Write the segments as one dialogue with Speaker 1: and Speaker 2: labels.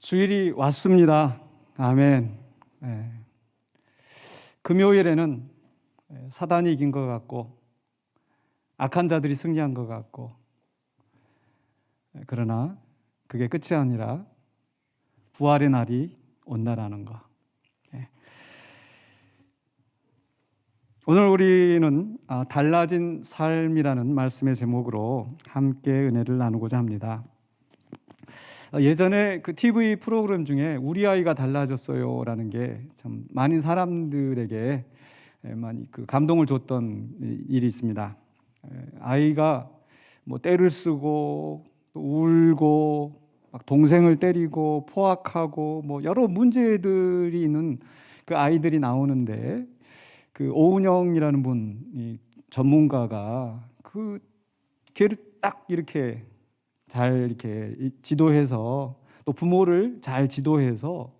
Speaker 1: 주일이 왔습니다. 아멘. 예. 금요일에는 사단이 이긴 것 같고 악한 자들이 승리한 것 같고, 그러나 그게 끝이 아니라 부활의 날이 온다라는 거. 오늘 우리는 달라진 삶이라는 말씀의 제목으로 함께 은혜를 나누고자 합니다. 예전에 그 TV 프로그램 중에 우리 아이가 달라졌어요라는 게 참 많은 사람들에게 많이 그 감동을 줬던 일이 있습니다. 아이가 뭐 떼를 쓰고 또 울고 막 동생을 때리고 포악하고 뭐 여러 문제들이 있는 그 아이들이 나오는데, 그 오은영이라는 분, 전문가가 그 걔를 딱 이렇게 잘 이렇게 지도해서, 또 부모를 잘 지도해서,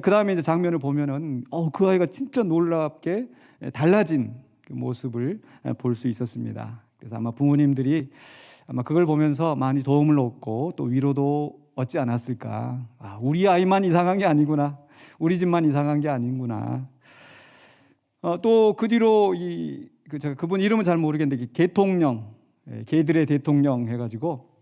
Speaker 1: 그 다음에 이제 장면을 보면은 그 아이가 진짜 놀랍게 달라진 그 모습을 볼 수 있었습니다. 그래서 아마 부모님들이 아마 그걸 보면서 많이 도움을 얻고 또 위로도 얻지 않았을까. 우리 아이만 이상한 게 아니구나, 우리 집만 이상한 게 아니구나. 또 그 뒤로 제가 그분 이름은 잘 모르겠는데, 개통령, 개들의 대통령 해가지고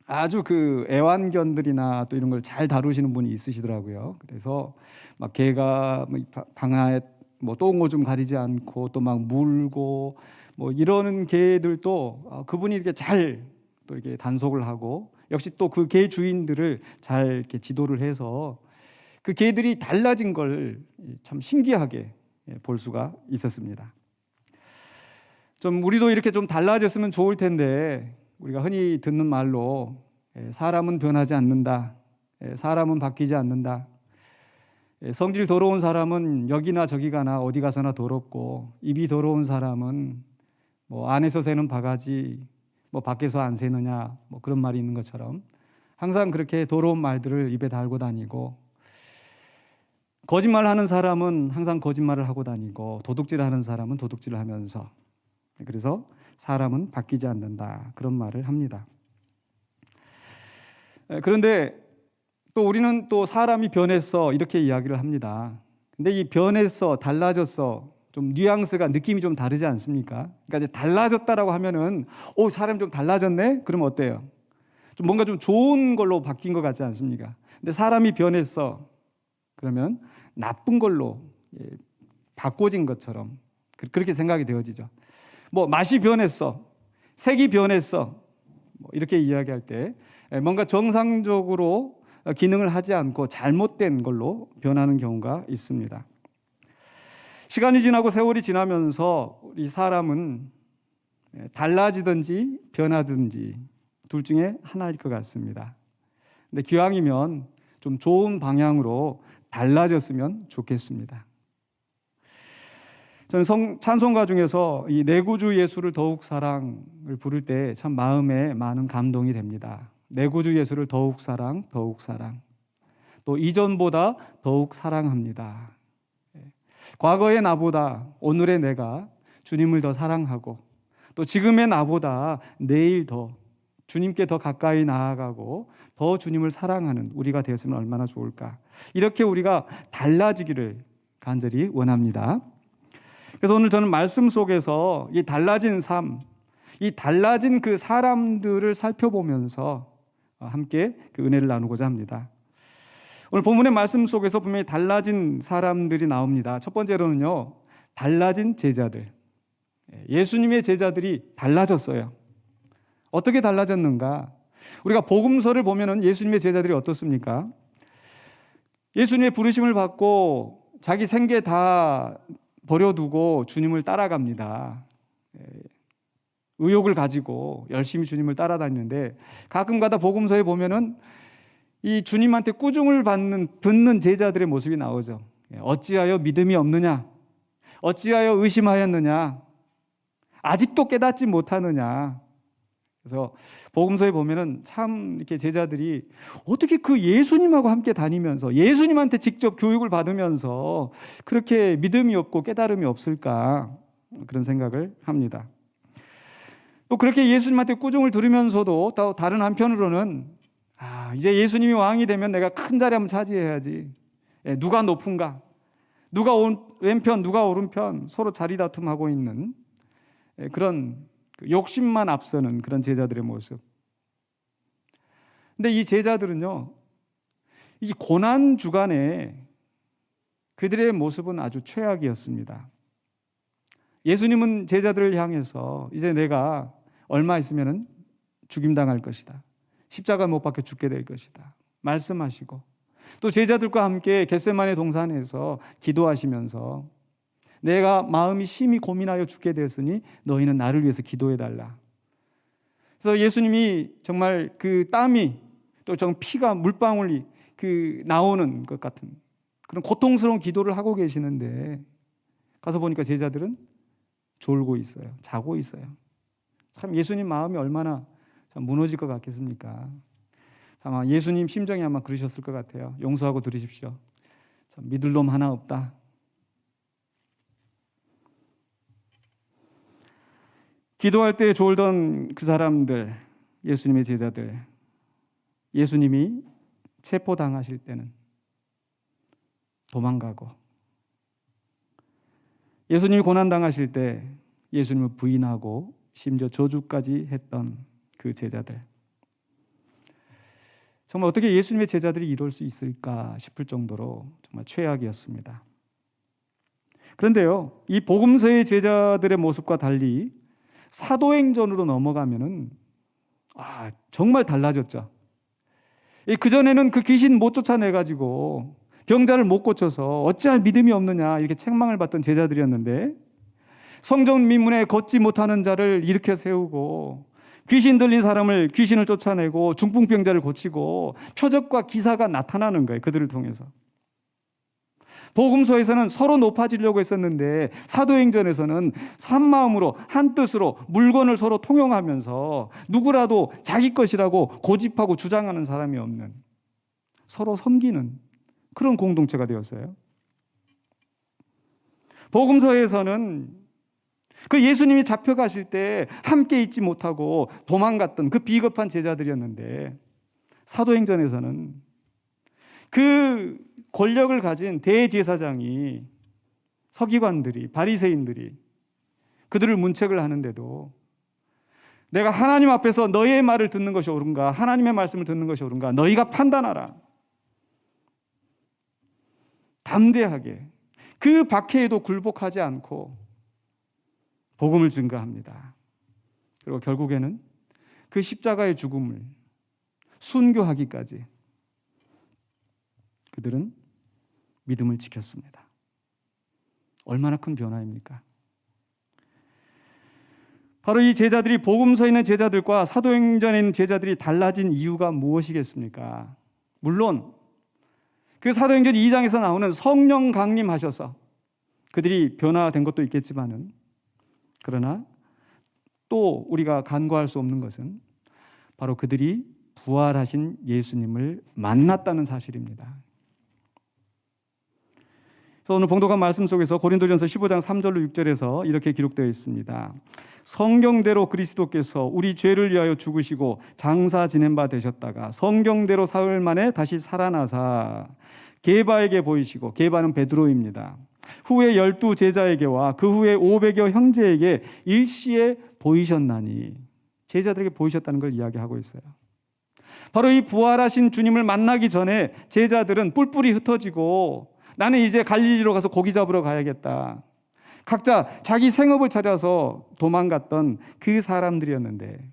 Speaker 1: 아주 그 애완견들이나 또 이런 걸 잘 다루시는 분이 있으시더라고요. 그래서 막 개가 방아에 뭐 똥 오줌 가리지 않고 또 막 물고 뭐 이러는 개들도 그분이 이렇게 잘 또 이렇게 단속을 하고, 역시 또 그 개 주인들을 잘 이렇게 지도를 해서 그 개들이 달라진 걸 참 신기하게 볼 수가 있었습니다. 좀 우리도 이렇게 좀 달라졌으면 좋을 텐데, 우리가 흔히 듣는 말로 사람은 변하지 않는다, 사람은 바뀌지 않는다, 성질 더러운 사람은 여기나 저기 가나 어디 가서나 더럽고, 입이 더러운 사람은 뭐 안에서 새는 바가지 뭐 밖에서 안 새느냐, 뭐 그런 말이 있는 것처럼 항상 그렇게 더러운 말들을 입에 달고 다니고, 거짓말하는 사람은 항상 거짓말을 하고 다니고, 도둑질하는 사람은 도둑질을 하면서, 그래서 사람은 바뀌지 않는다, 그런 말을 합니다. 그런데 또 우리는 또 사람이 변했어 이렇게 이야기를 합니다. 근데 이 변했어, 달라졌어, 좀 뉘앙스가, 느낌이 좀 다르지 않습니까? 그러니까 이제 달라졌다라고 하면은 사람이 좀 달라졌네? 그러면 어때요? 좀 뭔가 좀 좋은 걸로 바뀐 것 같지 않습니까? 근데 사람이 변했어 그러면 나쁜 걸로 바꿔진 것처럼 그렇게 생각이 되어지죠. 뭐 맛이 변했어, 색이 변했어, 뭐 이렇게 이야기할 때 뭔가 정상적으로 기능을 하지 않고 잘못된 걸로 변하는 경우가 있습니다. 시간이 지나고 세월이 지나면서 우리 사람은 달라지든지 변하든지 둘 중에 하나일 것 같습니다. 근데 기왕이면 좀 좋은 방향으로 달라졌으면 좋겠습니다. 저는 찬송가 중에서 이 내 구주 예수를 더욱 사랑을 부를 때 참 마음에 많은 감동이 됩니다. 내 구주 예수를 더욱 사랑, 더욱 사랑. 또 이전보다 더욱 사랑합니다. 과거의 나보다 오늘의 내가 주님을 더 사랑하고, 또 지금의 나보다 내일 더 주님께 더 가까이 나아가고 더 주님을 사랑하는 우리가 되었으면 얼마나 좋을까. 이렇게 우리가 달라지기를 간절히 원합니다. 그래서 오늘 저는 말씀 속에서 이 달라진 삶, 이 달라진 그 사람들을 살펴보면서 함께 그 은혜를 나누고자 합니다. 오늘 본문의 말씀 속에서 분명히 달라진 사람들이 나옵니다. 첫 번째로는요, 달라진 제자들. 예수님의 제자들이 달라졌어요. 어떻게 달라졌는가? 우리가 복음서를 보면은 예수님의 제자들이 어떻습니까? 예수님의 부르심을 받고 자기 생계 다 버려두고 주님을 따라갑니다. 의욕을 가지고 열심히 주님을 따라다니는데, 가끔가다 복음서에 보면은 이 주님한테 꾸중을 듣는 제자들의 모습이 나오죠. 어찌하여 믿음이 없느냐? 어찌하여 의심하였느냐? 아직도 깨닫지 못하느냐? 그래서 복음서에 보면은 참 이렇게 제자들이 어떻게 그 예수님하고 함께 다니면서 예수님한테 직접 교육을 받으면서 그렇게 믿음이 없고 깨달음이 없을까, 그런 생각을 합니다. 또 그렇게 예수님한테 꾸중을 들으면서도 또 다른 한편으로는 이제 예수님이 왕이 되면 내가 큰 자리 한번 차지해야지. 누가 높은가? 누가 왼편, 누가 오른편 서로 자리 다툼하고 있는 그런 욕심만 앞서는 그런 제자들의 모습. 근데 이 제자들은요, 이 고난 주간에 그들의 모습은 아주 최악이었습니다. 예수님은 제자들을 향해서 이제 내가 얼마 있으면 죽임당할 것이다. 십자가 못 박혀 죽게 될 것이다. 말씀하시고 또 제자들과 함께 겟세마네 동산에서 기도하시면서 내가 마음이 심히 고민하여 죽게 되었으니 너희는 나를 위해서 기도해달라. 그래서 예수님이 정말 그 땀이 또 정 피가 물방울이 나오는 것 같은 그런 고통스러운 기도를 하고 계시는데 가서 보니까 제자들은 졸고 있어요. 자고 있어요. 참 예수님 마음이 얼마나 참 무너질 것 같겠습니까? 아마 예수님 심정이 아마 그러셨을 것 같아요. 용서하고 들으십시오. 참 믿을 놈 하나 없다. 기도할 때 졸던 그 사람들, 예수님의 제자들, 예수님이 체포당하실 때는 도망가고, 예수님이 고난당하실 때 예수님을 부인하고 심지어 저주까지 했던 그 제자들. 정말 어떻게 예수님의 제자들이 이럴 수 있을까 싶을 정도로 정말 최악이었습니다. 그런데요, 이 복음서의 제자들의 모습과 달리 사도행전으로 넘어가면은 정말 달라졌죠. 그전에는 그 귀신 못 쫓아내가지고 병자를 못 고쳐서 어찌할 믿음이 없느냐 이렇게 책망을 받던 제자들이었는데, 성전 민문에 걷지 못하는 자를 일으켜 세우고 귀신 들린 사람을 귀신을 쫓아내고 중풍병자를 고치고 표적과 기사가 나타나는 거예요. 그들을 통해서. 복음서에서는 서로 높아지려고 했었는데 사도행전에서는 한마음으로 한뜻으로 물건을 서로 통용하면서 누구라도 자기 것이라고 고집하고 주장하는 사람이 없는, 서로 섬기는 그런 공동체가 되었어요. 복음서에서는 그 예수님이 잡혀가실 때 함께 있지 못하고 도망갔던 그 비겁한 제자들이었는데, 사도행전에서는 그 권력을 가진 대제사장이, 서기관들이, 바리새인들이 그들을 문책을 하는데도 내가 하나님 앞에서 너희의 말을 듣는 것이 옳은가, 하나님의 말씀을 듣는 것이 옳은가 너희가 판단하라. 담대하게 그 박해에도 굴복하지 않고 복음을 증거합니다. 그리고 결국에는 그 십자가의 죽음을 순교하기까지 그들은 믿음을 지켰습니다. 얼마나 큰 변화입니까? 바로 이 제자들이, 복음서에 있는 제자들과 사도행전에 있는 제자들이 달라진 이유가 무엇이겠습니까? 물론 그 사도행전 2장에서 나오는 성령 강림하셔서 그들이 변화된 것도 있겠지만은, 그러나 또 우리가 간과할 수 없는 것은 바로 그들이 부활하신 예수님을 만났다는 사실입니다. 그래서 오늘 봉독한 말씀 속에서 고린도전서 15장 3절로 6절에서 이렇게 기록되어 있습니다. 성경대로 그리스도께서 우리 죄를 위하여 죽으시고 장사 지낸 바 되셨다가 성경대로 사흘 만에 다시 살아나사 게바에게 보이시고, 게바는 베드로입니다. 후에 12 제자에게와 그 후에 500여 형제에게 일시에 보이셨나니, 제자들에게 보이셨다는 걸 이야기하고 있어요. 바로 이 부활하신 주님을 만나기 전에 제자들은 뿔뿔이 흩어지고 나는 이제 갈릴리로 가서 고기 잡으러 가야겠다, 각자 자기 생업을 찾아서 도망갔던 그 사람들이었는데,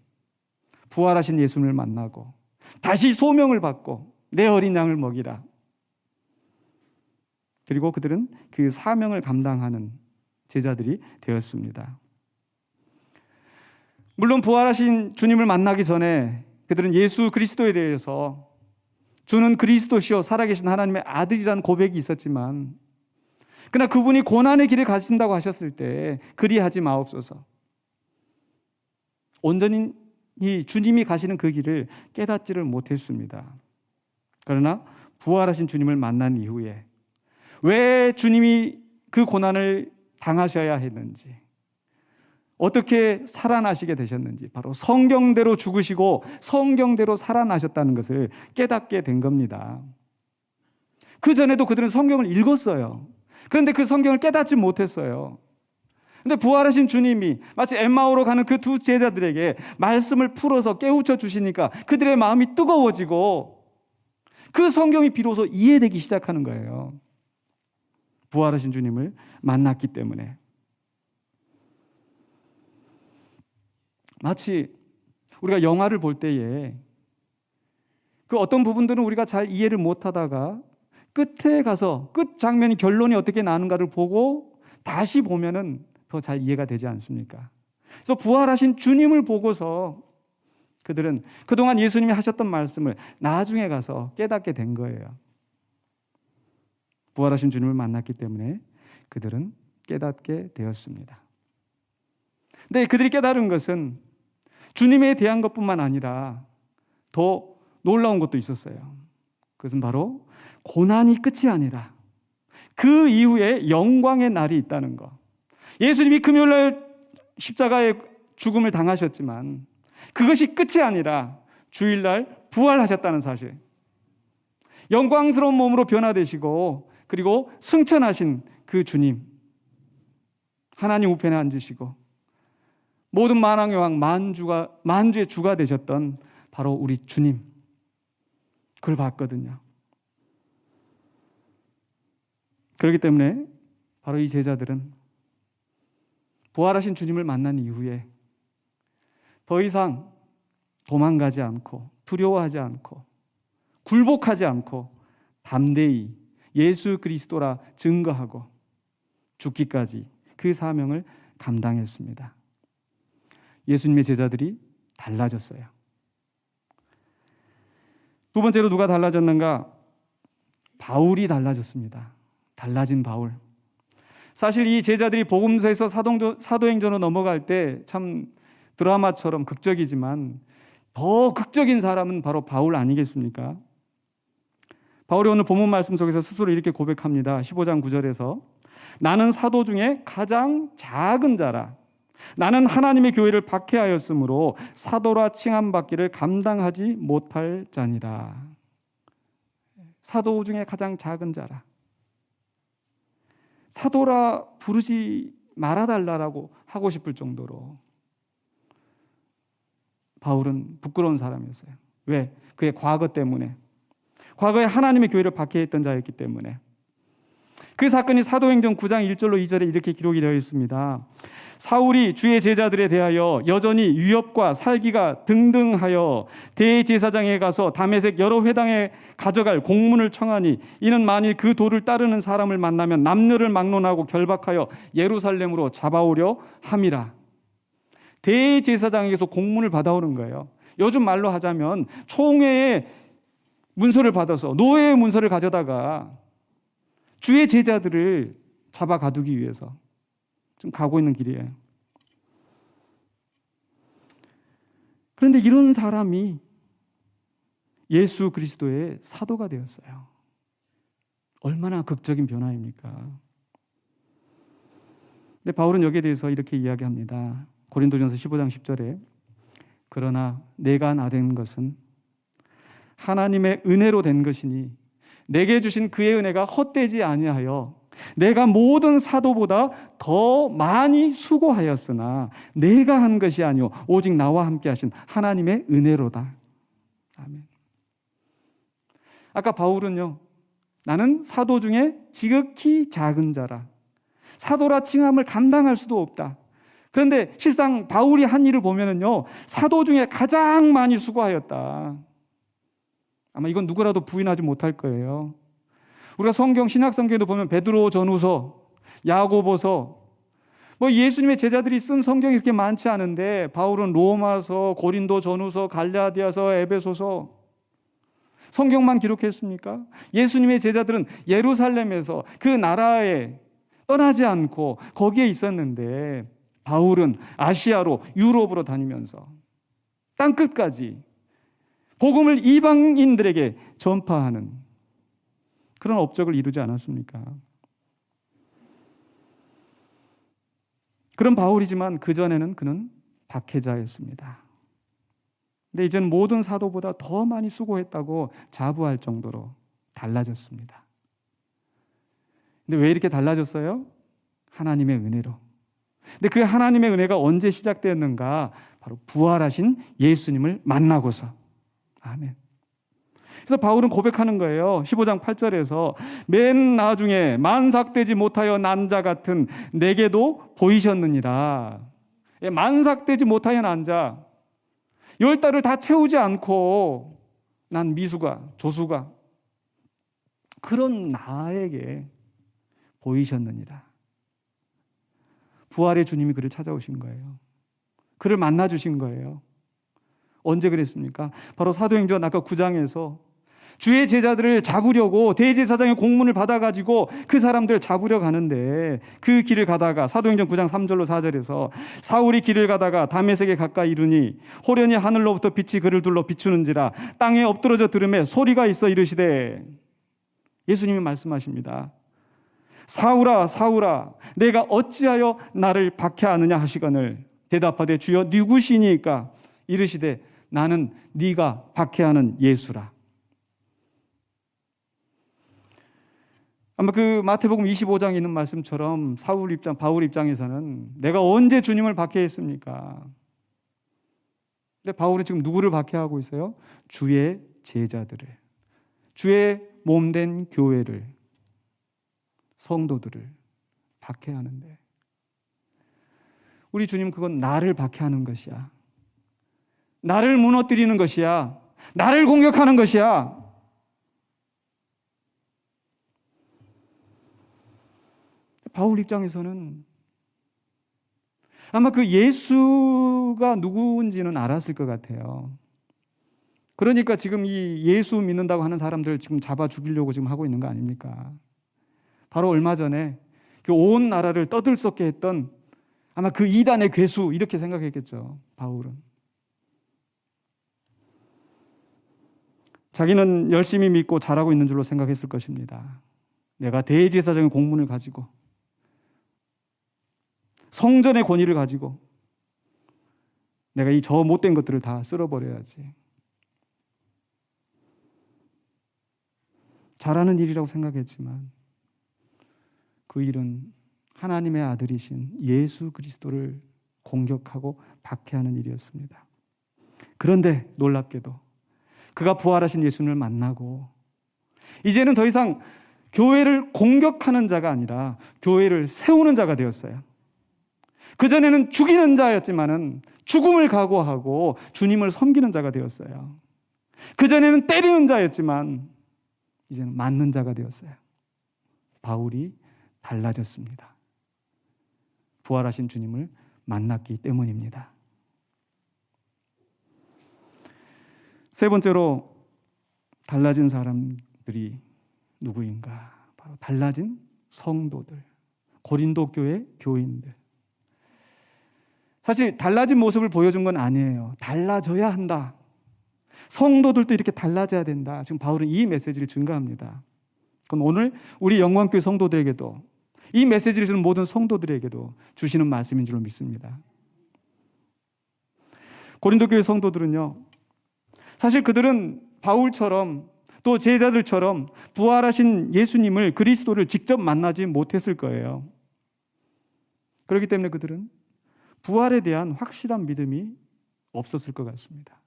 Speaker 1: 부활하신 예수님을 만나고 다시 소명을 받고 내 어린 양을 먹이라, 그리고 그들은 그 사명을 감당하는 제자들이 되었습니다. 물론 부활하신 주님을 만나기 전에 그들은 예수 그리스도에 대해서 주는 그리스도시요 살아계신 하나님의 아들이라는 고백이 있었지만, 그러나 그분이 고난의 길을 가신다고 하셨을 때 그리하지 마옵소서, 온전히 주님이 가시는 그 길을 깨닫지를 못했습니다. 그러나 부활하신 주님을 만난 이후에 왜 주님이 그 고난을 당하셔야 했는지, 어떻게 살아나시게 되셨는지, 바로 성경대로 죽으시고 성경대로 살아나셨다는 것을 깨닫게 된 겁니다. 그 전에도 그들은 성경을 읽었어요. 그런데 그 성경을 깨닫지 못했어요. 근데 부활하신 주님이 마치 엠마오로 가는 그 두 제자들에게 말씀을 풀어서 깨우쳐 주시니까 그들의 마음이 뜨거워지고 그 성경이 비로소 이해되기 시작하는 거예요. 부활하신 주님을 만났기 때문에. 마치 우리가 영화를 볼 때에 그 어떤 부분들은 우리가 잘 이해를 못하다가 끝에 가서 끝 장면이 결론이 어떻게 나는가를 보고 다시 보면은 더 잘 이해가 되지 않습니까? 그래서 부활하신 주님을 보고서 그들은 그동안 예수님이 하셨던 말씀을 나중에 가서 깨닫게 된 거예요. 부활하신 주님을 만났기 때문에 그들은 깨닫게 되었습니다. 근데 그들이 깨달은 것은 주님에 대한 것뿐만 아니라 더 놀라운 것도 있었어요. 그것은 바로 고난이 끝이 아니라 그 이후에 영광의 날이 있다는 것. 예수님이 금요일날 십자가의 죽음을 당하셨지만 그것이 끝이 아니라 주일날 부활하셨다는 사실. 영광스러운 몸으로 변화되시고 그리고 승천하신 그 주님, 하나님 우편에 앉으시고 모든 만왕의 왕 만주의 주가 되셨던 바로 우리 주님, 그걸 봤거든요. 그렇기 때문에 바로 이 제자들은 부활하신 주님을 만난 이후에 더 이상 도망가지 않고 두려워하지 않고 굴복하지 않고 담대히 예수 그리스도라 증거하고 죽기까지 그 사명을 감당했습니다. 예수님의 제자들이 달라졌어요. 두 번째로 누가 달라졌는가? 바울이 달라졌습니다. 달라진 바울. 사실 이 제자들이 복음서에서 사도행전으로 넘어갈 때 참 드라마처럼 극적이지만 더 극적인 사람은 바로 바울 아니겠습니까? 바울이 오늘 본문 말씀 속에서 스스로 이렇게 고백합니다. 15장 9절에서 나는 사도 중에 가장 작은 자라. 나는 하나님의 교회를 박해하였으므로 사도라 칭함받기를 감당하지 못할 자니라. 사도 중에 가장 작은 자라. 사도라 부르지 말아달라고 하고 싶을 정도로 바울은 부끄러운 사람이었어요. 왜? 그의 과거 때문에. 과거에 하나님의 교회를 박해했던 자였기 때문에. 그 사건이 사도행전 9장 1절로 2절에 이렇게 기록이 되어 있습니다. 사울이 주의 제자들에 대하여 여전히 위협과 살기가 등등하여 대제사장에 가서 다메섹 여러 회당에 가져갈 공문을 청하니 이는 만일 그 도를 따르는 사람을 만나면 남녀를 막론하고 결박하여 예루살렘으로 잡아오려 함이라. 대제사장에게서 공문을 받아오는 거예요. 요즘 말로 하자면 총회의 문서를 받아서 노예의 문서를 가져다가 주의 제자들을 잡아 가두기 위해서 지금 가고 있는 길이에요. 그런데 이런 사람이 예수 그리스도의 사도가 되었어요. 얼마나 극적인 변화입니까? 근데 바울은 여기에 대해서 이렇게 이야기합니다. 고린도전서 15장 10절에 그러나 내가 나된 것은 하나님의 은혜로 된 것이니 내게 주신 그의 은혜가 헛되지 아니하여 내가 모든 사도보다 더 많이 수고하였으나 내가 한 것이 아니오 오직 나와 함께 하신 하나님의 은혜로다. 아멘. 아까 바울은요, 나는 사도 중에 지극히 작은 자라. 사도라 칭함을 감당할 수도 없다. 그런데 실상 바울이 한 일을 보면은요, 사도 중에 가장 많이 수고하였다. 아마 이건 누구라도 부인하지 못할 거예요. 우리가 신약 성경에도 보면 베드로 전후서, 야고보서, 예수님의 제자들이 쓴 성경이 이렇게 많지 않은데 바울은 로마서, 고린도 전후서, 갈라디아서, 에베소서 성경만 기록했습니까? 예수님의 제자들은 예루살렘에서 그 나라에 떠나지 않고 거기에 있었는데 바울은 아시아로 유럽으로 다니면서 땅끝까지 복음을 이방인들에게 전파하는 그런 업적을 이루지 않았습니까? 그런 바울이지만 그전에는 그는 박해자였습니다. 근데 이제는 모든 사도보다 더 많이 수고했다고 자부할 정도로 달라졌습니다. 근데 왜 이렇게 달라졌어요? 하나님의 은혜로. 근데 그 하나님의 은혜가 언제 시작되었는가? 바로 부활하신 예수님을 만나고서. 아멘. 그래서 바울은 고백하는 거예요. 15장 8절에서 맨 나중에 만삭되지 못하여 난 자 같은 내게도 보이셨느니라. 만삭되지 못하여 난 자, 10달을 다 채우지 않고 난 미수가, 조수가 그런 나에게 보이셨느니라. 부활의 주님이 그를 찾아오신 거예요. 그를 만나주신 거예요. 언제 그랬습니까? 바로 사도행전 아까 9장에서 주의 제자들을 잡으려고 대제사장의 공문을 받아가지고 그 사람들 잡으려 가는데 그 길을 가다가 사도행전 9장 3절로 4절에서 사울이 길을 가다가 다메섹에 가까이 이르니 호련히 하늘로부터 빛이 그를 둘러 비추는지라 땅에 엎드러져 들음에 소리가 있어 이르시되, 예수님이 말씀하십니다. 사울아 사울아 내가 어찌하여 나를 박해하느냐 하시거늘 대답하되 주여 누구시니까? 이르시되 나는 네가 박해하는 예수라. 아마 그 마태복음 25장에 있는 말씀처럼 바울 입장에서는 내가 언제 주님을 박해했습니까? 근데 바울은 지금 누구를 박해하고 있어요? 주의 제자들을, 주의 몸된 교회를, 성도들을 박해하는데, 우리 주님 그건 나를 박해하는 것이야. 나를 무너뜨리는 것이야. 나를 공격하는 것이야. 바울 입장에서는 아마 그 예수가 누구인지는 알았을 것 같아요. 그러니까 지금 이 예수 믿는다고 하는 사람들 지금 잡아 죽이려고 지금 하고 있는 거 아닙니까? 바로 얼마 전에 그 온 나라를 떠들썩게 했던 아마 그 이단의 괴수, 이렇게 생각했겠죠, 바울은. 자기는 열심히 믿고 잘하고 있는 줄로 생각했을 것입니다. 내가 대제사장의 공문을 가지고 성전의 권위를 가지고 내가 이 저 못된 것들을 다 쓸어버려야지. 잘하는 일이라고 생각했지만 그 일은 하나님의 아들이신 예수 그리스도를 공격하고 박해하는 일이었습니다. 그런데 놀랍게도 그가 부활하신 예수님을 만나고 이제는 더 이상 교회를 공격하는 자가 아니라 교회를 세우는 자가 되었어요. 그전에는 죽이는 자였지만은 죽음을 각오하고 주님을 섬기는 자가 되었어요. 그전에는 때리는 자였지만 이제는 맞는 자가 되었어요. 바울이 달라졌습니다. 부활하신 주님을 만났기 때문입니다. 세 번째로 달라진 사람들이 누구인가? 바로 달라진 성도들, 고린도 교회 교인들. 사실 달라진 모습을 보여준 건 아니에요. 달라져야 한다. 성도들도 이렇게 달라져야 된다. 지금 바울은 이 메시지를 증거합니다. 그건 오늘 우리 영광교회 성도들에게도, 이 메시지를 주는 모든 성도들에게도 주시는 말씀인 줄로 믿습니다. 고린도 교회 성도들은요, 사실 그들은 바울처럼 또 제자들처럼 부활하신 예수님을, 그리스도를 직접 만나지 못했을 거예요. 그렇기 때문에 그들은 부활에 대한 확실한 믿음이 없었을 것 같습니다.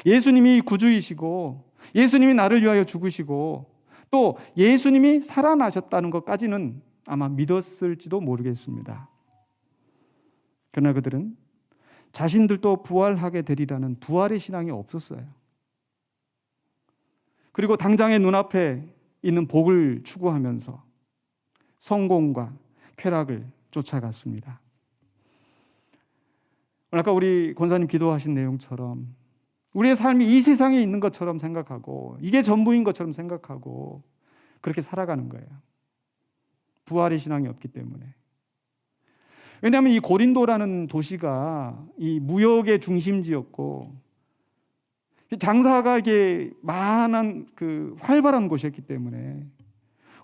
Speaker 1: 예수님이 구주이시고 예수님이 나를 위하여 죽으시고 또 예수님이 살아나셨다는 것까지는 아마 믿었을지도 모르겠습니다. 그러나 그들은 자신들도 부활하게 되리라는 부활의 신앙이 없었어요. 그리고 당장의 눈앞에 있는 복을 추구하면서 성공과 쾌락을 쫓아갔습니다. 아까 우리 권사님 기도하신 내용처럼 우리의 삶이 이 세상에 있는 것처럼 생각하고 이게 전부인 것처럼 생각하고 그렇게 살아가는 거예요. 부활의 신앙이 없기 때문에. 왜냐하면 이 고린도라는 도시가 이 무역의 중심지였고 장사가 이게 많은 활발한 곳이었기 때문에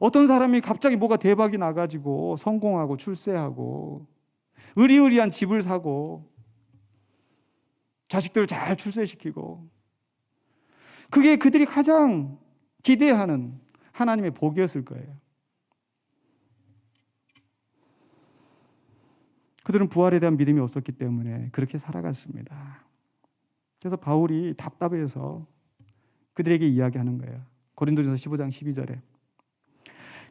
Speaker 1: 어떤 사람이 갑자기 뭐가 대박이 나가지고 성공하고 출세하고 의리의리한 집을 사고 자식들을 잘 출세시키고, 그게 그들이 가장 기대하는 하나님의 복이었을 거예요. 그들은 부활에 대한 믿음이 없었기 때문에 그렇게 살아갔습니다. 그래서 바울이 답답해서 그들에게 이야기하는 거예요. 고린도전서 15장 12절에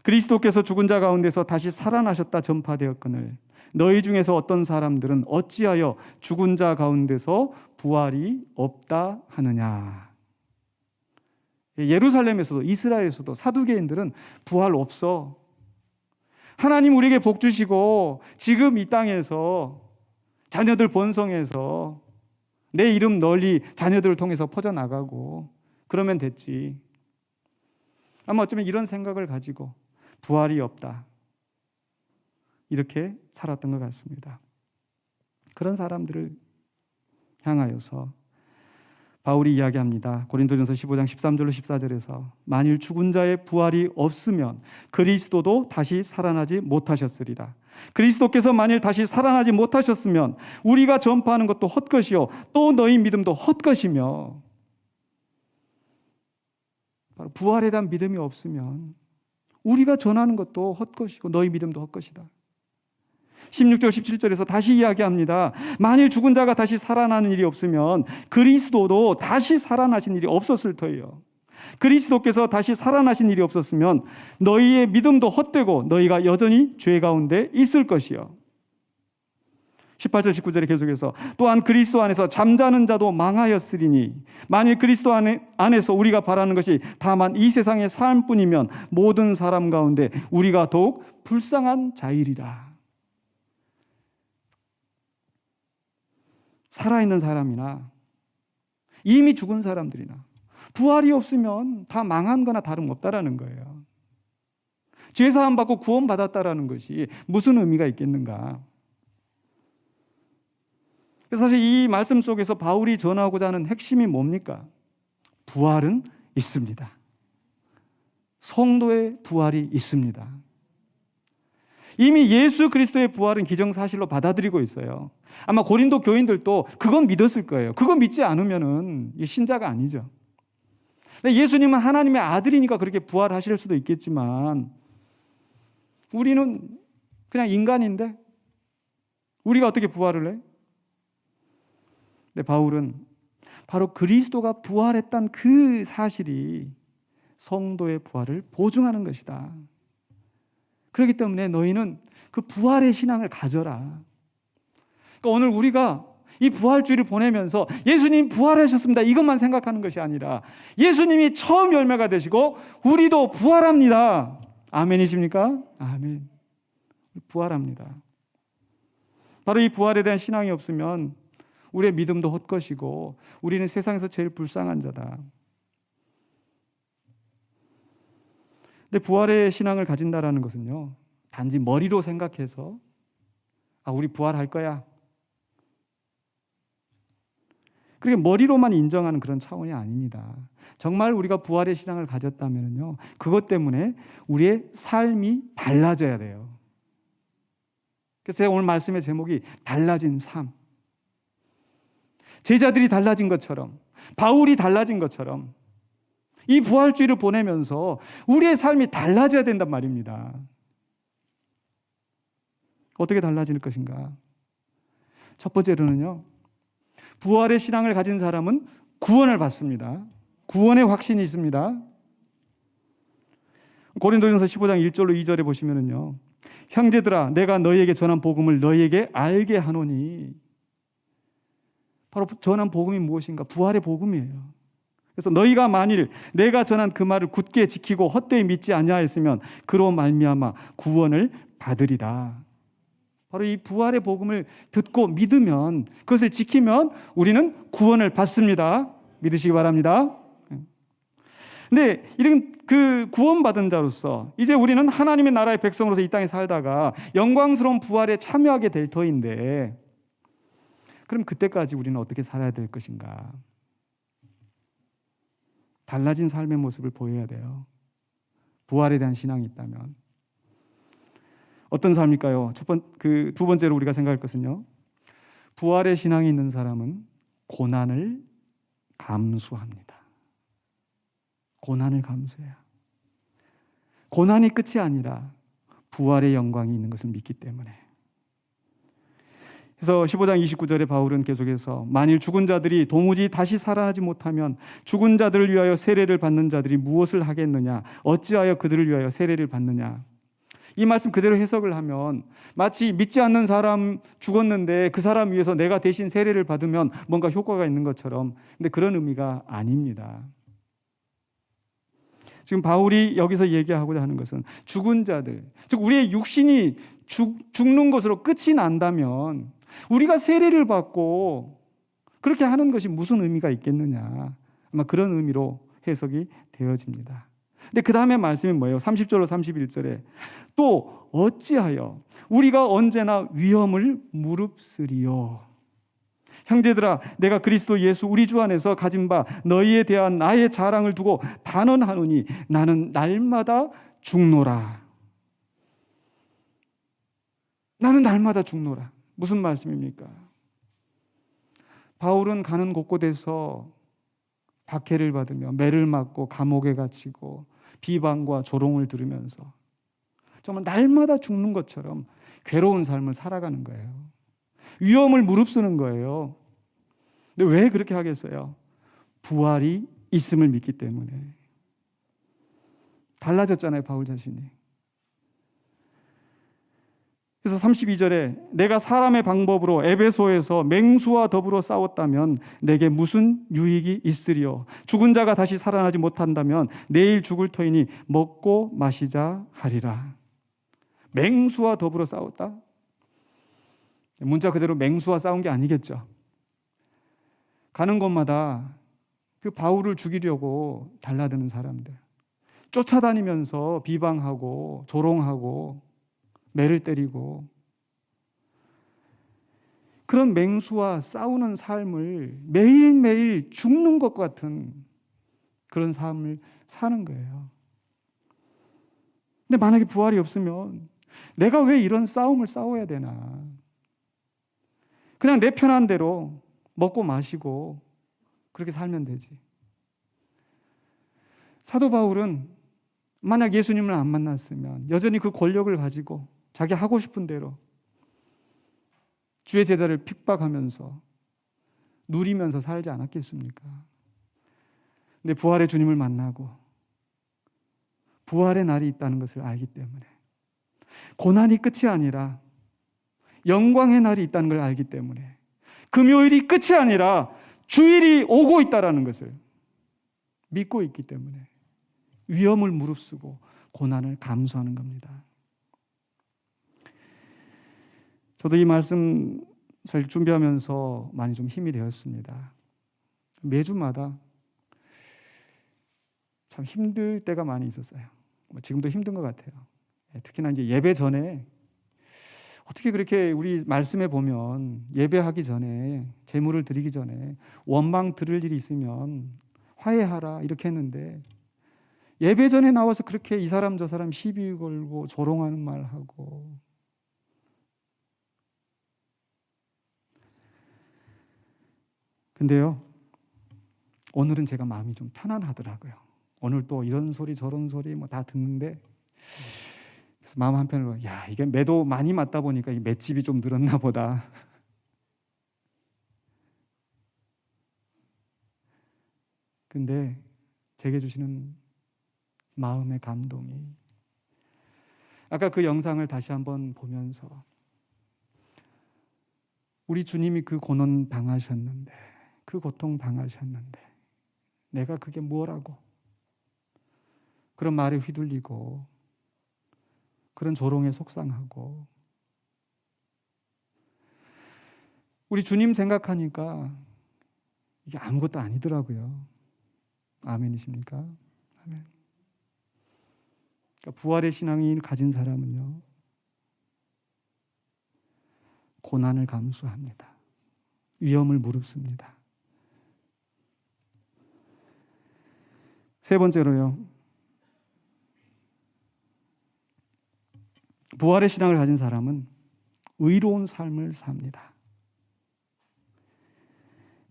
Speaker 1: 그리스도께서 죽은 자 가운데서 다시 살아나셨다 전파되었거늘 너희 중에서 어떤 사람들은 어찌하여 죽은 자 가운데서 부활이 없다 하느냐. 예루살렘에서도 이스라엘에서도 사두개인들은 부활 없어. 하나님 우리에게 복 주시고 지금 이 땅에서 자녀들 번성해서 내 이름 널리 자녀들을 통해서 퍼져나가고 그러면 됐지. 아마 어쩌면 이런 생각을 가지고 부활이 없다, 이렇게 살았던 것 같습니다. 그런 사람들을 향하여서 바울이 이야기합니다. 고린도전서 15장 13절로 14절에서 만일 죽은 자의 부활이 없으면 그리스도도 다시 살아나지 못하셨으리라. 그리스도께서 만일 다시 살아나지 못하셨으면 우리가 전파하는 것도 헛것이요 또 너희 믿음도 헛것이며. 바로 부활에 대한 믿음이 없으면 우리가 전하는 것도 헛것이고 너희 믿음도 헛것이다. 16절 17절에서 다시 이야기합니다. 만일 죽은 자가 다시 살아나는 일이 없으면 그리스도도 다시 살아나신 일이 없었을 터예요. 그리스도께서 다시 살아나신 일이 없었으면 너희의 믿음도 헛되고 너희가 여전히 죄 가운데 있을 것이요. 18절 19절에 계속해서 또한 그리스도 안에서 잠자는 자도 망하였으리니 만일 그리스도 안에서 우리가 바라는 것이 다만 이 세상의 삶뿐이면 모든 사람 가운데 우리가 더욱 불쌍한 자이리라. 살아있는 사람이나 이미 죽은 사람들이나 부활이 없으면 다 망한 거나 다름없다라는 거예요. 죄사함 받고 구원받았다라는 것이 무슨 의미가 있겠는가. 그래서 사실 이 말씀 속에서 바울이 전하고자 하는 핵심이 뭡니까? 부활은 있습니다. 성도의 부활이 있습니다. 이미 예수 그리스도의 부활은 기정사실로 받아들이고 있어요. 아마 고린도 교인들도 그건 믿었을 거예요. 그건 믿지 않으면은 신자가 아니죠. 예수님은 하나님의 아들이니까 그렇게 부활하실 수도 있겠지만 우리는 그냥 인간인데 우리가 어떻게 부활을 해? 근데 바울은 바로 그리스도가 부활했던 그 사실이 성도의 부활을 보증하는 것이다. 그렇기 때문에 너희는 그 부활의 신앙을 가져라. 그러니까 오늘 우리가 이 부활주의를 보내면서 예수님 부활하셨습니다, 이것만 생각하는 것이 아니라 예수님이 처음 열매가 되시고 우리도 부활합니다. 아멘이십니까? 아멘. 부활합니다. 바로 이 부활에 대한 신앙이 없으면 우리의 믿음도 헛것이고 우리는 세상에서 제일 불쌍한 자다. 근데 부활의 신앙을 가진다라는 것은요, 단지 머리로 생각해서 우리 부활할 거야, 그렇게 머리로만 인정하는 그런 차원이 아닙니다. 정말 우리가 부활의 신앙을 가졌다면요, 그것 때문에 우리의 삶이 달라져야 돼요. 그래서 제가 오늘 말씀의 제목이 달라진 삶. 제자들이 달라진 것처럼, 바울이 달라진 것처럼 이 부활주의를 보내면서 우리의 삶이 달라져야 된단 말입니다. 어떻게 달라질 것인가? 첫 번째로는요, 부활의 신앙을 가진 사람은 구원을 받습니다. 구원의 확신이 있습니다. 고린도전서 15장 1절로 2절에 보시면은요, 형제들아 내가 너희에게 전한 복음을 너희에게 알게 하노니. 바로 전한 복음이 무엇인가? 부활의 복음이에요. 그래서 너희가 만일 내가 전한 그 말을 굳게 지키고 헛되이 믿지 아니하였으면 그로 말미암아 구원을 받으리라. 바로 이 부활의 복음을 듣고 믿으면, 그것을 지키면 우리는 구원을 받습니다. 믿으시기 바랍니다. 근데 이런 그 구원받은 자로서 이제 우리는 하나님의 나라의 백성으로서 이 땅에 살다가 영광스러운 부활에 참여하게 될 터인데, 그럼 그때까지 우리는 어떻게 살아야 될 것인가? 달라진 삶의 모습을 보여야 돼요. 부활에 대한 신앙이 있다면. 어떤 삶일까요? 두 번째로 우리가 생각할 것은요. 부활의 신앙이 있는 사람은 고난을 감수합니다. 고난을 감수해요. 고난이 끝이 아니라 부활의 영광이 있는 것을 믿기 때문에. 그래서 15장 29절에 바울은 계속해서 만일 죽은 자들이 도무지 다시 살아나지 못하면 죽은 자들을 위하여 세례를 받는 자들이 무엇을 하겠느냐? 어찌하여 그들을 위하여 세례를 받느냐? 이 말씀 그대로 해석을 하면 마치 믿지 않는 사람 죽었는데 그 사람 위해서 내가 대신 세례를 받으면 뭔가 효과가 있는 것처럼, 근데 그런 의미가 아닙니다. 지금 바울이 여기서 얘기하고자 하는 것은 죽은 자들, 즉 우리의 육신이 죽는 것으로 끝이 난다면 우리가 세례를 받고 그렇게 하는 것이 무슨 의미가 있겠느냐, 아마 그런 의미로 해석이 되어집니다. 근데 그 다음에 말씀이 뭐예요? 30절로 31절에 또 어찌하여 우리가 언제나 위험을 무릅쓰리요. 형제들아, 내가 그리스도 예수 우리 주 안에서 가진 바 너희에 대한 나의 자랑을 두고 단언하노니 나는 날마다 죽노라. 나는 날마다 죽노라. 무슨 말씀입니까? 바울은 가는 곳곳에서 박해를 받으며 매를 맞고 감옥에 갇히고 비방과 조롱을 들으면서 정말 날마다 죽는 것처럼 괴로운 삶을 살아가는 거예요. 위험을 무릅쓰는 거예요. 근데 왜 그렇게 하겠어요? 부활이 있음을 믿기 때문에. 달라졌잖아요, 바울 자신이. 그래서 32절에 내가 사람의 방법으로 에베소에서 맹수와 더불어 싸웠다면 내게 무슨 유익이 있으리요? 죽은 자가 다시 살아나지 못한다면 내일 죽을 터이니 먹고 마시자 하리라. 맹수와 더불어 싸웠다? 문자 그대로 맹수와 싸운 게 아니겠죠. 가는 곳마다 그 바울을 죽이려고 달라드는 사람들, 쫓아다니면서 비방하고 조롱하고 매를 때리고, 그런 맹수와 싸우는 삶을 매일매일 죽는 것 같은 그런 삶을 사는 거예요. 근데 만약에 부활이 없으면 내가 왜 이런 싸움을 싸워야 되나? 그냥 내 편한 대로 먹고 마시고 그렇게 살면 되지. 사도 바울은 만약 예수님을 안 만났으면 여전히 그 권력을 가지고 자기 하고 싶은 대로 주의 제자를 핍박하면서 누리면서 살지 않았겠습니까? 근데 부활의 주님을 만나고 부활의 날이 있다는 것을 알기 때문에, 고난이 끝이 아니라 영광의 날이 있다는 걸 알기 때문에, 금요일이 끝이 아니라 주일이 오고 있다는 것을 믿고 있기 때문에 위험을 무릅쓰고 고난을 감수하는 겁니다. 저도 이 말씀 사실 준비하면서 많이 좀 힘이 되었습니다. 매주마다 참 힘들 때가 많이 있었어요. 지금도 힘든 것 같아요. 특히나 이제 예배 전에, 어떻게 그렇게 우리 말씀에 보면 예배하기 전에, 제물을 드리기 전에 원망 들을 일이 있으면 화해하라 이렇게 했는데, 예배 전에 나와서 그렇게 이 사람 저 사람 시비 걸고 조롱하는 말 하고, 근데요, 오늘은 제가 마음이 좀 편안하더라고요. 오늘 또 이런 소리 저런 소리 뭐 다 듣는데, 그래서 마음 한편으로 야, 이게 매도 많이 맞다 보니까 이 맷집이 좀 늘었나 보다. 근데 제게 주시는 마음의 감동이, 아까 그 영상을 다시 한번 보면서 우리 주님이 그 고난 당하셨는데, 그 고통 당하셨는데 내가 그게 뭐라고 그런 말에 휘둘리고 그런 조롱에 속상하고, 우리 주님 생각하니까 이게 아무것도 아니더라고요. 아멘이십니까? 아멘. 그러니까 부활의 신앙이 가진 사람은요, 고난을 감수합니다. 위험을 무릅씁니다. 세 번째로요, 부활의 신앙을 가진 사람은 의로운 삶을 삽니다.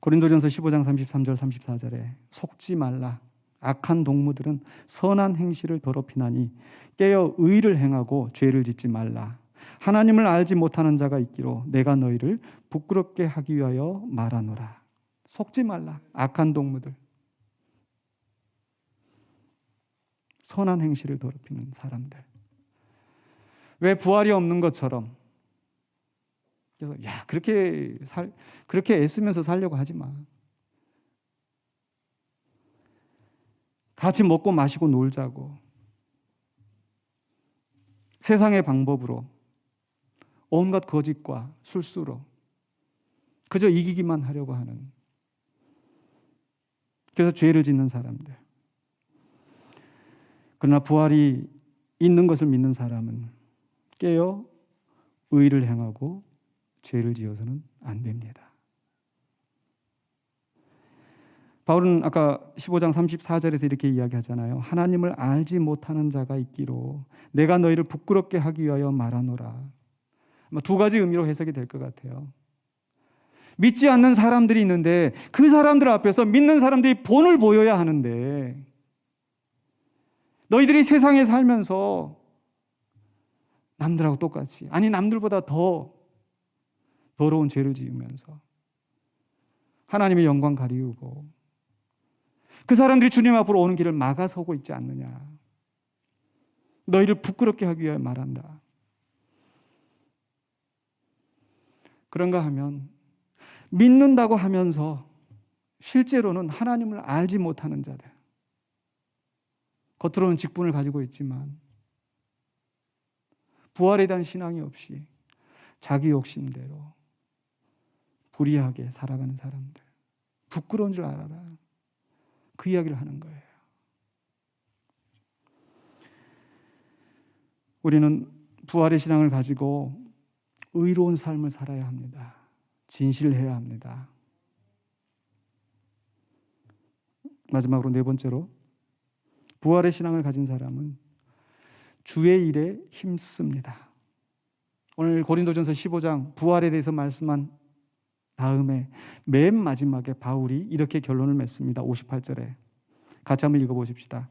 Speaker 1: 고린도전서 15장 33절 34절에 속지 말라. 악한 동무들은 선한 행실을 더럽히나니 깨어 의를 행하고 죄를 짓지 말라. 하나님을 알지 못하는 자가 있기로 내가 너희를 부끄럽게 하기 위하여 말하노라. 속지 말라. 악한 동무들. 선한 행실을 더럽히는 사람들. 왜 부활이 없는 것처럼 그래서 그렇게 애쓰면서 살려고 하지 마. 같이 먹고 마시고 놀자고. 세상의 방법으로 온갖 거짓과 술수로 그저 이기기만 하려고 하는, 그래서 죄를 짓는 사람들. 그러나 부활이 있는 것을 믿는 사람은 깨어 의를 행하고 죄를 지어서는 안 됩니다. 바울은 아까 15장 34절에서 이렇게 이야기하잖아요. 하나님을 알지 못하는 자가 있기로 내가 너희를 부끄럽게 하기 위하여 말하노라. 두 가지 의미로 해석이 될 것 같아요. 믿지 않는 사람들이 있는데 그 사람들 앞에서 믿는 사람들이 본을 보여야 하는데, 너희들이 세상에 살면서 남들하고 똑같이, 아니 남들보다 더 더러운 죄를 지으면서 하나님의 영광 가리우고 그 사람들이 주님 앞으로 오는 길을 막아서고 있지 않느냐. 너희를 부끄럽게 하기 위해 말한다. 그런가 하면 믿는다고 하면서 실제로는 하나님을 알지 못하는 자들, 겉으로는 직분을 가지고 있지만 부활에 대한 신앙이 없이 자기 욕심대로 불의하게 살아가는 사람들, 부끄러운 줄 알아라. 그 이야기를 하는 거예요. 우리는 부활의 신앙을 가지고 의로운 삶을 살아야 합니다. 진실해야 합니다. 마지막으로 네 번째로, 부활의 신앙을 가진 사람은 주의 일에 힘씁니다. 오늘 고린도전서 15장 부활에 대해서 말씀한 다음에 맨 마지막에 바울이 이렇게 결론을 맺습니다. 58절에 같이 한번 읽어보십시다.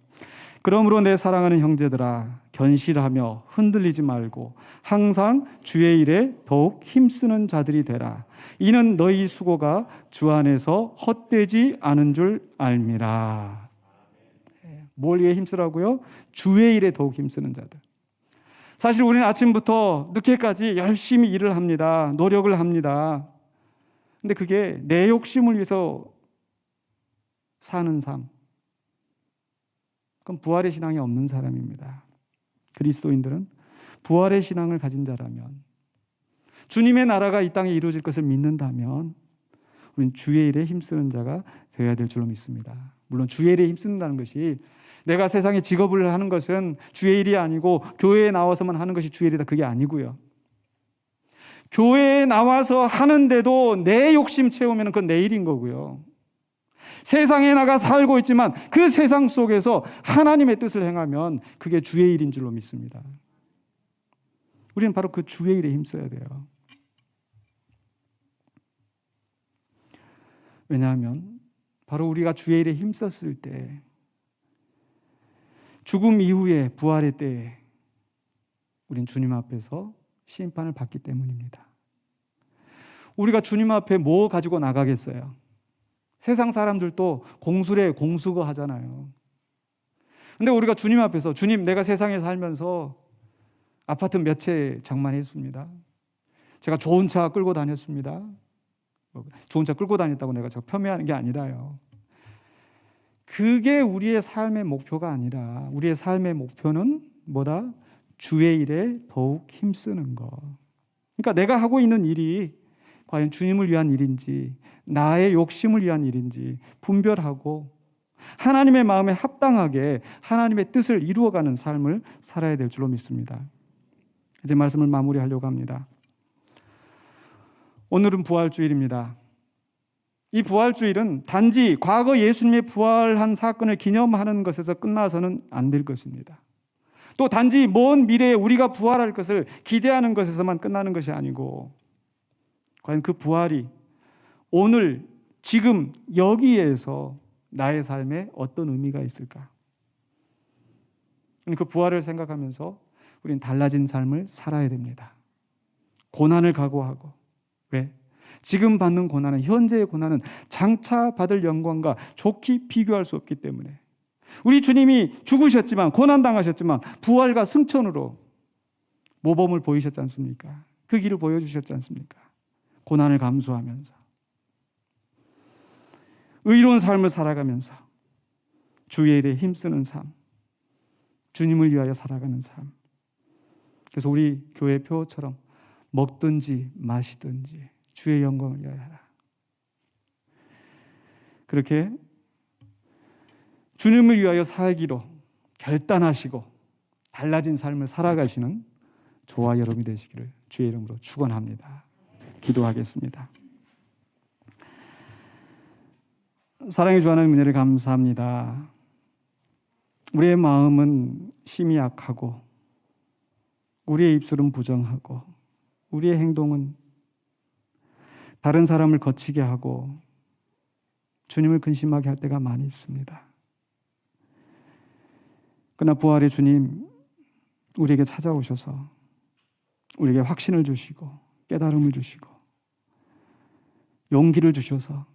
Speaker 1: 그러므로 내 사랑하는 형제들아, 견실하며 흔들리지 말고 항상 주의 일에 더욱 힘쓰는 자들이 되라. 이는 너희 수고가 주 안에서 헛되지 않은 줄 알미라. 뭘 위해 힘쓰라고요? 주의 일에 더욱 힘쓰는 자들. 사실 우리는 아침부터 늦게까지 열심히 일을 합니다. 노력을 합니다. 근데 그게 내 욕심을 위해서 사는 삶, 그건 부활의 신앙이 없는 사람입니다. 그리스도인들은 부활의 신앙을 가진 자라면, 주님의 나라가 이 땅에 이루어질 것을 믿는다면 우리는 주의 일에 힘쓰는 자가 되어야 될 줄로 믿습니다. 물론 주의 일에 힘쓴다는 것이 내가 세상에 직업을 하는 것은 주의 일이 아니고 교회에 나와서만 하는 것이 주의 일이다, 그게 아니고요. 교회에 나와서 하는데도 내 욕심 채우면 그건 내 일인 거고요. 세상에 나가 살고 있지만 그 세상 속에서 하나님의 뜻을 행하면 그게 주의 일인 줄로 믿습니다. 우리는 바로 그 주의 일에 힘써야 돼요. 왜냐하면 바로 우리가 주의 일에 힘썼을 때, 죽음 이후에 부활의 때에 우린 주님 앞에서 심판을 받기 때문입니다. 우리가 주님 앞에 뭐 가지고 나가겠어요? 세상 사람들도 공수래 공수거 하잖아요. 근데 우리가 주님 앞에서, 주님, 내가 세상에 살면서 아파트 몇 채 장만했습니다. 제가 좋은 차 끌고 다녔습니다. 좋은 차 끌고 다녔다고 내가 저 폄훼하는 게 아니라요. 그게 우리의 삶의 목표가 아니라 우리의 삶의 목표는 뭐다? 주의 일에 더욱 힘쓰는 것. 그러니까 내가 하고 있는 일이 과연 주님을 위한 일인지 나의 욕심을 위한 일인지 분별하고 하나님의 마음에 합당하게 하나님의 뜻을 이루어가는 삶을 살아야 될 줄로 믿습니다. 이제 말씀을 마무리하려고 합니다. 오늘은 부활주일입니다. 이 부활주일은 단지 과거 예수님의 부활한 사건을 기념하는 것에서 끝나서는 안 될 것입니다. 또 단지 먼 미래에 우리가 부활할 것을 기대하는 것에서만 끝나는 것이 아니고 과연 그 부활이 오늘 지금 여기에서 나의 삶에 어떤 의미가 있을까? 그 부활을 생각하면서 우리는 달라진 삶을 살아야 됩니다. 고난을 각오하고. 왜? 지금 받는 고난은, 현재의 고난은 장차 받을 영광과 좋게 비교할 수 없기 때문에. 우리 주님이 죽으셨지만, 고난당하셨지만 부활과 승천으로 모범을 보이셨지 않습니까? 그 길을 보여주셨지 않습니까? 고난을 감수하면서 의로운 삶을 살아가면서 주의 일에 힘쓰는 삶, 주님을 위하여 살아가는 삶. 그래서 우리 교회 표처럼 먹든지 마시든지 주의 영광을 위하여 하라. 그렇게 주님을 위하여 살기로 결단하시고 달라진 삶을 살아가시는 저와 여러분이 되시기를 주의 이름으로 축원합니다. 기도하겠습니다. 사랑해 주 하나님, 은혜를 감사합니다. 우리의 마음은 심히 약하고 우리의 입술은 부정하고 우리의 행동은 다른 사람을 거치게 하고 주님을 근심하게 할 때가 많이 있습니다. 그러나 부활의 주님, 우리에게 찾아오셔서 우리에게 확신을 주시고 깨달음을 주시고 용기를 주셔서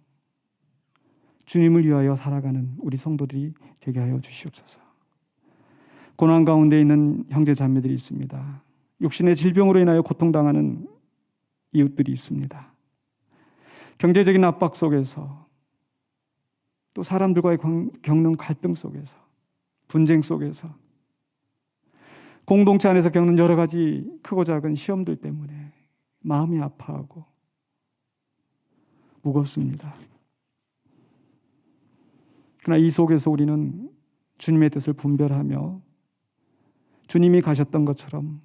Speaker 1: 주님을 위하여 살아가는 우리 성도들이 되게 하여 주시옵소서. 고난 가운데 있는 형제 자매들이 있습니다. 육신의 질병으로 인하여 고통당하는 이웃들이 있습니다. 경제적인 압박 속에서 또 사람들과의 겪는 갈등 속에서 분쟁 속에서 공동체 안에서 겪는 여러 가지 크고 작은 시험들 때문에 마음이 아파하고 무겁습니다. 그러나 이 속에서 우리는 주님의 뜻을 분별하며 주님이 가셨던 것처럼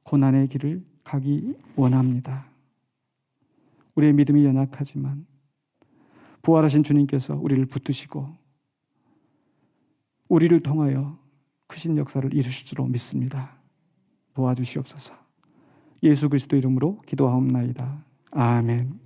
Speaker 1: 고난의 길을 가기 원합니다. 우리의 믿음이 연약하지만 부활하신 주님께서 우리를 붙드시고 우리를 통하여 크신 역사를 이루실 줄로 믿습니다. 도와주시옵소서. 예수 그리스도 이름으로 기도하옵나이다. 아멘.